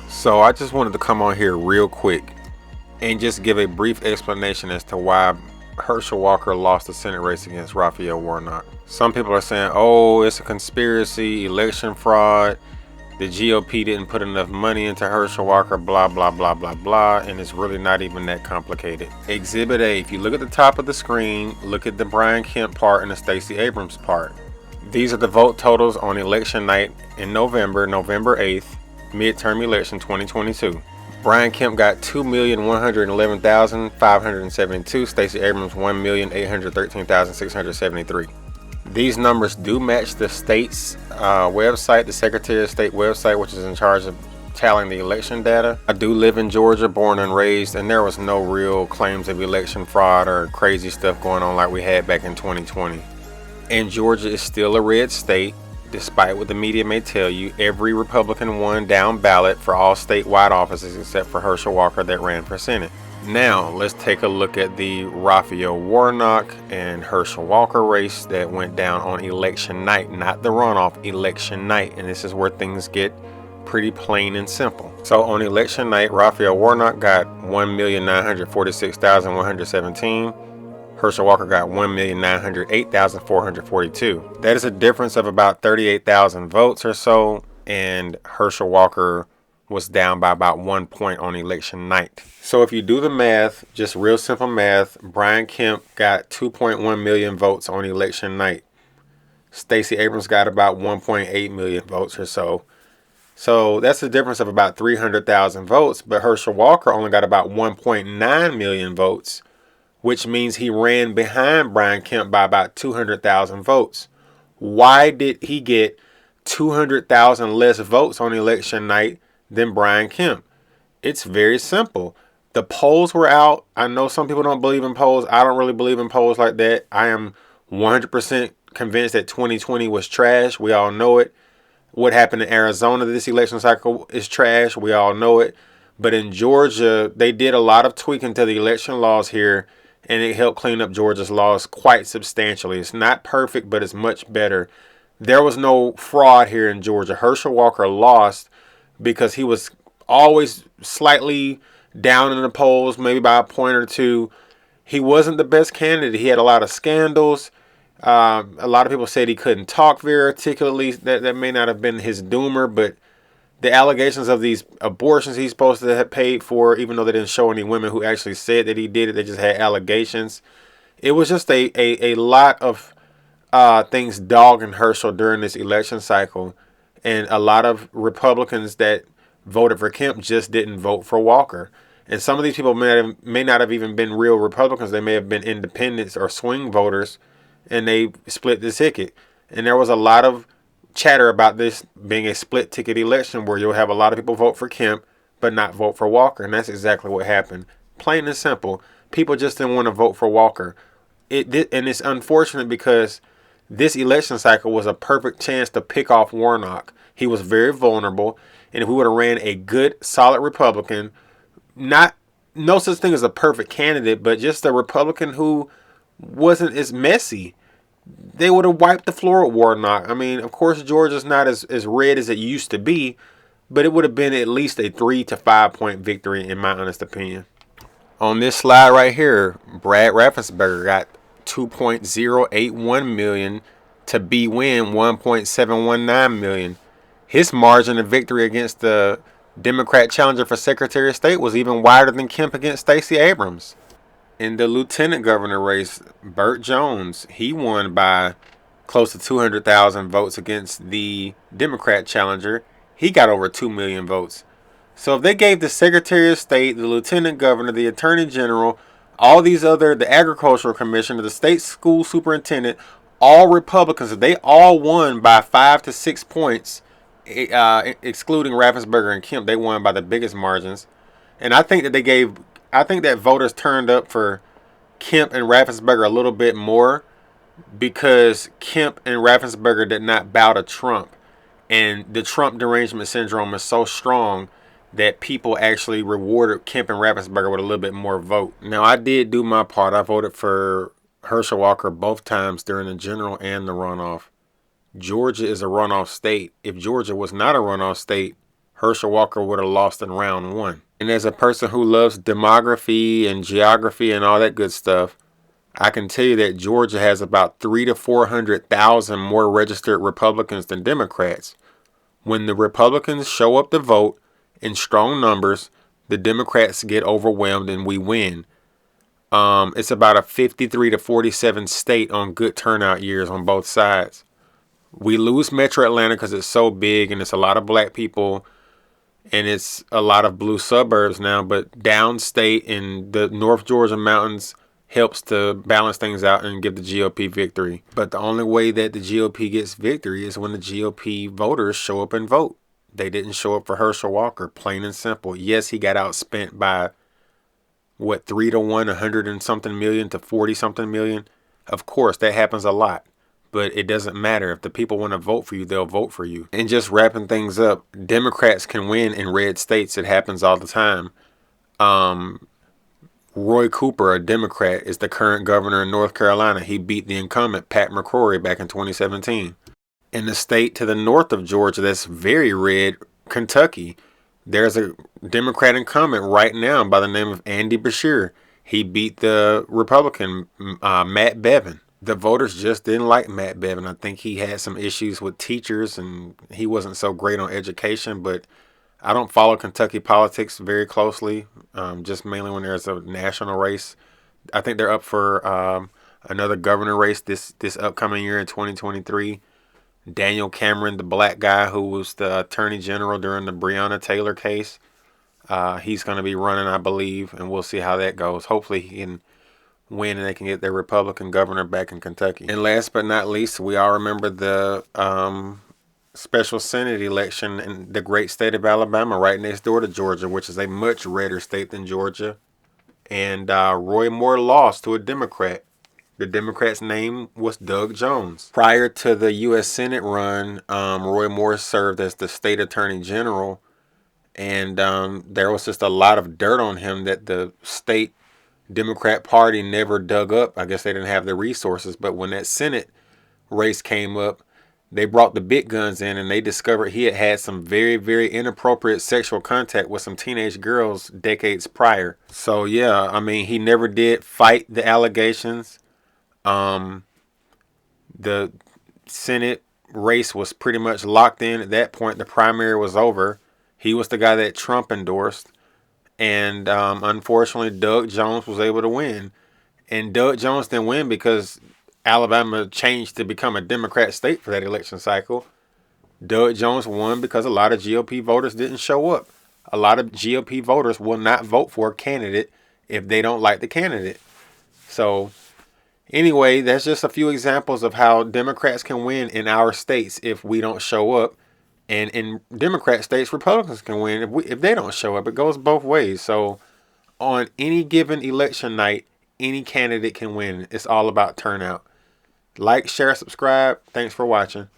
So I just wanted to come on here real quick and just give a brief explanation as to why Herschel Walker lost the Senate race against Raphael Warnock. Some people are saying, oh, it's a conspiracy, election fraud, the GOP didn't put enough money into Herschel Walker, blah, blah, blah, blah, blah, and it's really not even that complicated. Exhibit A, if you look at the top of the screen, look at the Brian Kemp part and the Stacey Abrams part. These are the vote totals on election night in November 8th, midterm election 2022. Brian Kemp got 2,111,572. Stacey Abrams 1,813,673. These numbers do match the state's website, the Secretary of State website, which is in charge of tallying the election data. I do live in Georgia, born and raised, and there was no real claims of election fraud or crazy stuff going on like we had back in 2020. And Georgia is still a red state. Despite what the media may tell you, every Republican won down ballot for all statewide offices except for Herschel Walker that ran for Senate. Now, let's take a look at the Raphael Warnock and Herschel Walker race that went down on election night, not the runoff, election night. And this is where things get pretty plain and simple. So on election night, Raphael Warnock got 1,946,117. Herschel Walker got 1,908,442. That is a difference of about 38,000 votes or so, and Herschel Walker was down by about 1 point on election night. So if you do the math, just real simple math, Brian Kemp got 2.1 million votes on election night. Stacey Abrams got about 1.8 million votes or so. So that's a difference of about 300,000 votes, but Herschel Walker only got about 1.9 million votes, which means he ran behind Brian Kemp by about 200,000 votes. Why did he get 200,000 less votes on election night than Brian Kemp? It's very simple. The polls were out. I know some people don't believe in polls. I don't really believe in polls like that. I am 100% convinced that 2020 was trash. We all know it. What happened in Arizona this election cycle is trash. We all know it. But in Georgia, they did a lot of tweaking to the election laws here, and it helped clean up Georgia's laws quite substantially. It's not perfect, but it's much better. There was no fraud here in Georgia. Herschel Walker lost because he was always slightly down in the polls, maybe by a point or two. He wasn't the best candidate. He had a lot of scandals. A lot of people said he couldn't talk very articulately. That may not have been his doomer, but the allegations of these abortions he's supposed to have paid for, even though they didn't show any women who actually said that he did it, they just had allegations. It was just a lot of things dogging Herschel during this election cycle. And a lot of Republicans that voted for Kemp just didn't vote for Walker. And some of these people may not have even been real Republicans. They may have been independents or swing voters, and they split the ticket. And there was a lot of chatter about this being a split ticket election where you'll have a lot of people vote for Kemp but not vote for Walker, and that's exactly what happened. Plain and simple, people just didn't want to vote for Walker. And it's unfortunate because this election cycle was a perfect chance to pick off Warnock. He was very vulnerable, and if we would have ran a good, solid Republican, no such thing as a perfect candidate, but just a Republican who wasn't as messy, they would have wiped the floor with Warnock. I mean, of course, Georgia's not as red as it used to be, but it would have been at least a 3 to 5 point victory, in my honest opinion. On this slide right here, Brad Raffensperger got 2.081 million to B win 1.719 million. His margin of victory against the Democrat challenger for Secretary of State was even wider than Kemp against Stacey Abrams. In the lieutenant governor race, Burt Jones, he won by close to 200,000 votes against the Democrat challenger. He got over 2 million votes. So if they gave the Secretary of State, the lieutenant governor, the attorney general, all these other, the agricultural commissioner, the state school superintendent, all Republicans, if they all won by 5 to 6 points, excluding Raffensperger and Kemp, they won by the biggest margins. And I think that voters turned up for Kemp and Raffensperger a little bit more because Kemp and Raffensperger did not bow to Trump. And the Trump derangement syndrome is so strong that people actually rewarded Kemp and Raffensperger with a little bit more vote. Now, I did do my part. I voted for Herschel Walker both times during the general and the runoff. Georgia is a runoff state. If Georgia was not a runoff state, Herschel Walker would have lost in round one. And as a person who loves demography and geography and all that good stuff, I can tell you that Georgia has about 300,000 to 400,000 more registered Republicans than Democrats. When the Republicans show up to vote in strong numbers, the Democrats get overwhelmed and we win. It's about a 53 to 47 state on good turnout years on both sides. We lose Metro Atlanta because it's so big and it's a lot of black people and it's a lot of blue suburbs now, but downstate in the North Georgia mountains helps to balance things out and give the GOP victory. But the only way that the GOP gets victory is when the GOP voters show up and vote. They didn't show up for Herschel Walker, plain and simple. Yes, he got outspent by 3 to 1, 100 and something million to 40 something million. Of course, that happens a lot. But it doesn't matter. If the people want to vote for you, they'll vote for you. And just wrapping things up, Democrats can win in red states. It happens all the time. Roy Cooper, a Democrat, is the current governor in North Carolina. He beat the incumbent, Pat McCrory, back in 2017. In the state to the north of Georgia that's very red, Kentucky, there's a Democrat incumbent right now by the name of Andy Beshear. He beat the Republican, Matt Bevin. The voters just didn't like Matt Bevin. I think he had some issues with teachers and he wasn't so great on education, but I don't follow Kentucky politics very closely, just mainly when there's a national race. I think they're up for another governor race this upcoming year in 2023. Daniel Cameron, the black guy who was the attorney general during the Breonna Taylor case, he's going to be running, I believe, and we'll see how that goes. Hopefully he can win and they can get their Republican governor back in Kentucky. And last but not least, we all remember the special Senate election in the great state of Alabama, right next door to Georgia, which is a much redder state than Georgia. And Roy Moore lost to a Democrat. The Democrat's name was Doug Jones. Prior to the U.S. Senate run, Roy Moore served as the state attorney general. And there was just a lot of dirt on him that the state Democrat Party never dug up. I guess they didn't have the resources. But when that Senate race came up, they brought the big guns in and they discovered he had had some very, very inappropriate sexual contact with some teenage girls decades prior. So, yeah, I mean, he never did fight the allegations. The Senate race was pretty much locked in at that point. The primary was over. He was the guy that Trump endorsed. And unfortunately, Doug Jones was able to win. And Doug Jones didn't win because Alabama changed to become a Democrat state for that election cycle. Doug Jones won because a lot of GOP voters didn't show up. A lot of GOP voters will not vote for a candidate if they don't like the candidate. So anyway, that's just a few examples of how Democrats can win in our states if we don't show up. And in Democrat states, Republicans can win if they don't show up. It goes both ways. So on any given election night, any candidate can win. It's all about turnout. Like, share, subscribe. Thanks for watching.